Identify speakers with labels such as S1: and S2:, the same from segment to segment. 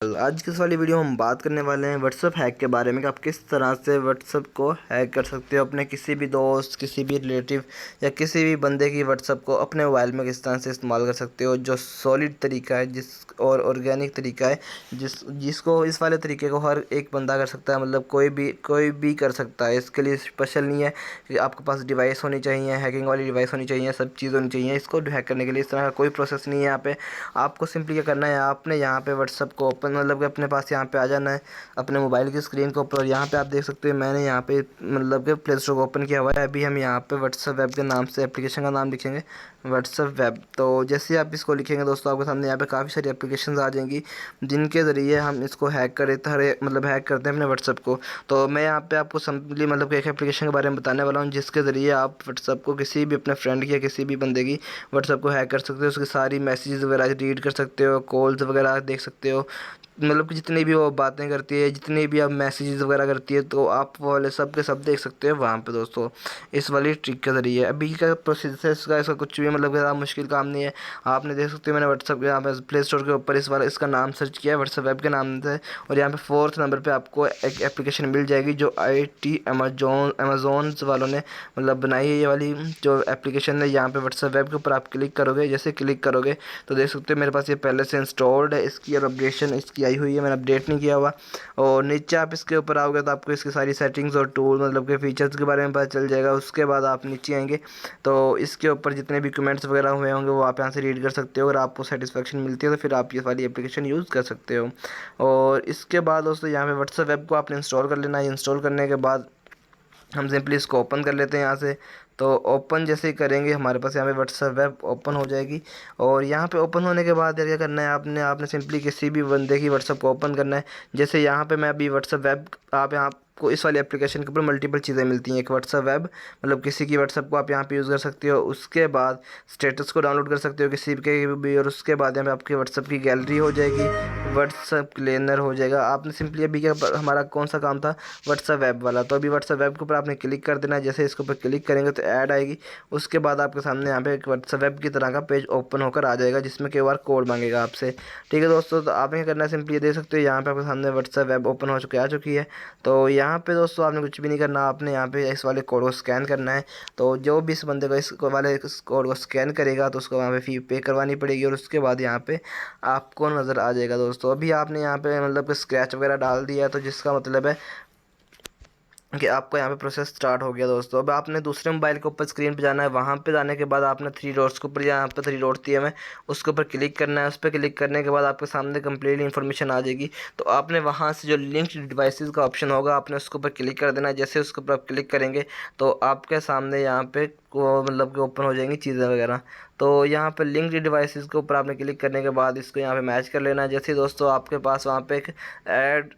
S1: आज की इस वाली वीडियो में हम बात करने वाले हैं व्हाट्सअप हैक के बारे में कि आप किस तरह से व्हाट्सअप को हैक कर सकते हो। अपने किसी भी दोस्त, किसी भी रिलेटिव या किसी भी बंदे की व्हाट्सअप को अपने मोबाइल में किस तरह से इस्तेमाल कर सकते हो। जो सॉलिड तरीका है और ऑर्गेनिक तरीका है जिसको इस वाले तरीके को हर एक बंदा कर सकता है, मतलब कोई भी कर सकता है। इसके लिए स्पेशल नहीं है कि आपके पास डिवाइस होनी चाहिए, हैकिंग वाली डिवाइस होनी चाहिए, सब चीज़ होनी चाहिए। इसको हैक करने के लिए इस तरह का कोई प्रोसेस नहीं है। यहाँ पे आपको सिंपली क्या करना है, आपने यहाँ पे व्हाट्सअप को ओपन, मतलब कि अपने पास यहाँ पे आ जाना है अपने मोबाइल की स्क्रीन के ऊपर। और यहाँ पे आप देख सकते हो मैंने यहाँ पे मतलब कि प्ले स्टोर को ओपन किया हुआ है। अभी हम यहाँ पे व्हाट्सअप वेब के नाम से एप्लीकेशन का नाम लिखेंगे, व्हाट्सअप वेब। तो जैसे ही आप इसको लिखेंगे दोस्तों, आपके सामने यहाँ पे काफ़ी सारी एप्लीकेशन आ जाएंगी जिनके ज़रिए हम इसको हैक करें, मतलब हैक करते हैं अपने व्हाट्सअप को। तो मैं यहाँ पे आपको सिंपली मतलब कि एक एप्लीकेशन के बारे में बताने वाला हूँ जिसके ज़रिए आप व्हाट्सअप को किसी भी अपने फ्रेंड की या किसी भी बंदे की व्हाट्सअप को हैक कर सकते हो। उसकी सारी मैसेजेस वगैरह रीड कर सकते हो, कॉल्स वगैरह देख सकते हो, मतलब कि जितनी भी वो बातें करती है, जितनी भी आप मैसेजेस वगैरह करती है, तो आप वो वाले सब के सब देख सकते हो वहाँ पे दोस्तों, इस वाली ट्रिक के ज़रिए। अभी का प्रोसेस का इसका कुछ भी मतलब ज़्यादा मुश्किल काम नहीं है। आपने देख सकते हो मैंने व्हाट्सअप यहाँ पे प्ले स्टोर के ऊपर इसका नाम सर्च किया है व्हाट्सअप वेब के नाम से, और यहाँ पे 4th नंबर पे आपको एक एप्लीकेशन मिल जाएगी जो अमेज़ोन वालों ने मतलब बनाई है। ये वाली जो एप्लीकेशन है यहाँ पे व्हाट्सअप वेब के ऊपर आप क्लिक करोगे, जैसे क्लिक करोगे तो देख सकते हो मेरे पास ये पहले से इंस्टॉल्ड है। इसकी और अपडेशन इसकी आई हुई है, मैंने अपडेट नहीं किया हुआ। और नीचे आप इसके ऊपर आओगे तो आपको इसकी सारी सेटिंग्स और टूल मतलब के फीचर्स के बारे में पता चल जाएगा। उसके बाद आप नीचे आएंगे तो इसके ऊपर जितने भी कमेंट्स वगैरह हुए होंगे वो आप यहाँ से रीड कर सकते हो। अगर आपको सेटिस्फेक्शन मिलती है तो फिर आप ये वाली एप्लीकेशन यूज़ कर सकते हो। और इसके बाद दोस्तों यहाँ पे व्हाट्सएप वेब को आपने इंस्टॉल कर लेना है। इंस्टॉल करने के बाद हम सिंपली इसको ओपन कर लेते हैं यहाँ से। तो ओपन जैसे ही करेंगे हमारे पास यहाँ पे व्हाट्सएप वेब ओपन हो जाएगी। और यहाँ पे ओपन होने के बाद यार क्या करना है, आपने सिंपली किसी भी बंदे की व्हाट्सएप को ओपन करना है। जैसे यहाँ पे मैं अभी व्हाट्सएप वेब, आप यहाँ को इस वाली एप्लीकेशन के ऊपर मल्टीपल चीज़ें मिलती हैं। एक व्हाट्सएप वेब मतलब किसी की व्हाट्सएप को आप यहाँ पे यूज़ कर सकते हो। उसके बाद स्टेटस को डाउनलोड कर सकते हो किसी के भी, और उसके बाद यहाँ पे आपकी व्हाट्सएप की गैलरी हो जाएगी, व्हाट्सएप क्लीनर हो जाएगा। आपने सिंपली अभी क्या, हमारा कौन सा काम था, व्हाट्सएप वेब वाला, तो अभी व्हाट्सएप वेब के ऊपर आपने क्लिक कर देना है। जैसे इसके ऊपर क्लिक करेंगे तो ऐड आएगी। उसके बाद आपके सामने यहाँ पे एक व्हाट्सएप वेब की तरह का पेज ओपन होकर आ जाएगा जिसमें QR कोड मांगेगा आपसे। ठीक है दोस्तों, तो आपने क्या करना है, सिंपली ये देख सकते हो यहाँ पे आपके सामने व्हाट्सएप वेब ओपन हो आ चुकी है। तो यहाँ पे दोस्तों आपने कुछ भी नहीं करना, आपने यहाँ पे इस वाले कोड को स्कैन करना है। तो जो भी इस बंदे को इस वाले कोड को स्कैन करेगा तो उसको वहाँ पे फ़ी पे करवानी पड़ेगी, और उसके बाद यहाँ पे आपको नज़र आ जाएगा दोस्तों। अभी आपने यहाँ पे मतलब कि स्क्रैच वगैरह डाल दिया है, तो जिसका मतलब है कि आपका यहाँ पे प्रोसेस स्टार्ट हो गया दोस्तों। अब आपने दूसरे मोबाइल के ऊपर स्क्रीन पे जाना है। वहाँ पे जाने के बाद आपने 3 डॉट्स के ऊपर, यहाँ पे 3 डॉट्स दिए हुए, उसके ऊपर क्लिक करना है। उस पर क्लिक करने के बाद आपके सामने कंप्लीट इन्फॉर्मेशन आ जाएगी। तो आपने वहाँ से जो लिंक डिवाइसेस का ऑप्शन होगा आपने उसके ऊपर क्लिक कर देना है। जैसे उसके ऊपर आप क्लिक करेंगे तो आपके सामने यहाँ पे मतलब कि ओपन हो जाएंगी चीज़ें वगैरह। तो यहाँ पे लिंक डिवाइसेस के ऊपर आपने क्लिक करने के बाद इसको यहाँ पे मैच कर लेना है। जैसे दोस्तों आपके पास वहाँ पे एक ऐड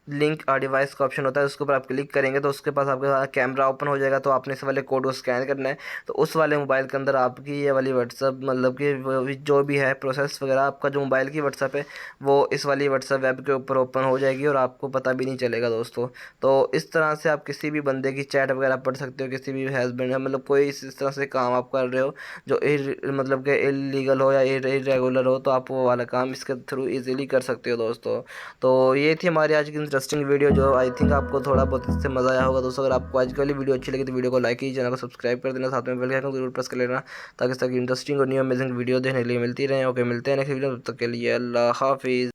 S1: लिंक डिवाइस का ऑप्शन होता है, उसके ऊपर आप क्लिक करेंगे तो उसके पास आपके कैमरा ओपन हो जाएगा। तो आपने इस वाले कोड को स्कैन करना है। तो उस वाले मोबाइल के अंदर आपकी ये वाली व्हाट्सअप मतलब कि जो भी है प्रोसेस वगैरह, आपका जो मोबाइल की व्हाट्सअप है वो इस वाली व्हाट्सअप वेब के ऊपर ओपन हो जाएगी और आपको पता भी नहीं चलेगा दोस्तों। तो इस तरह से आप किसी भी बंदे की चैट वगैरह पढ़ सकते हो, किसी भी हस्बैंड मतलब कोई इस तरह से काम आप कर रहे हो जो मतलब कि इलीगल हो या इरेगुलर हो, तो आप वो वाला काम इसके थ्रू इजीली कर सकते हो दोस्तों। तो ये थी हमारी आज की इंटरेस्टिंग वीडियो, जो आई थिंक आपको थोड़ा बहुत इससे मज़ा आया होगा दोस्तों। अगर आपको आज की वाली वीडियो अच्छी लगी तो वीडियो को लाइक कीजिए, चैनल को सब्सक्राइब कर देना, साथ में बेल आइकन जरूर प्रेस कर लेना ताकि इंटरेस्टिंग और न्यू अमेजिंग वीडियो देखने के लिए मिलती रहे। ओके, मिलते हैं नेक्स्ट वीडियो, तब तक के लिए अल्लाह हाफिज़।